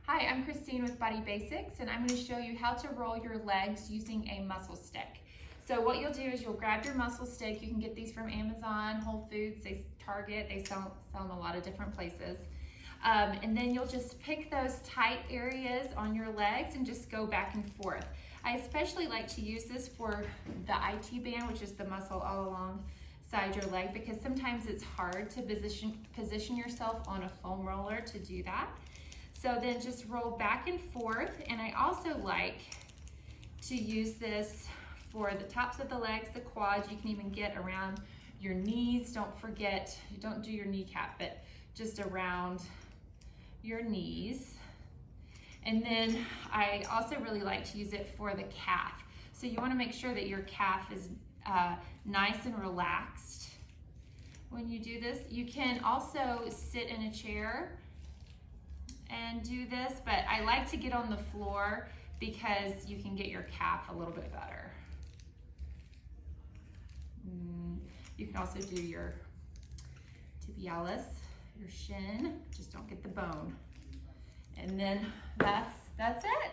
Hi, I'm Christine with Body Basics, and I'm going to show you how to roll your legs using a muscle stick. So what you'll do is you'll grab your muscle stick. You can get these from Amazon, Whole Foods, Target. They sell them a lot of different places. And then you'll just pick those tight areas on your legs and just go back and forth. I especially like to use this for the IT band, which is the muscle all alongside your leg, because sometimes it's hard to position yourself on a foam roller to do that. So then just roll back and forth, and I also like to use this for the tops of the legs, the quads. You can even get around your knees. Don't forget, don't do your kneecap, but just around your knees. And then I also really like to use it for the calf. So you want to make sure that your calf is nice and relaxed when you do this. You can also sit in a chair and do this, but I like to get on the floor because you can get your calf a little bit better. You can also do your tibialis, your shin, just don't get the bone. And then that's it.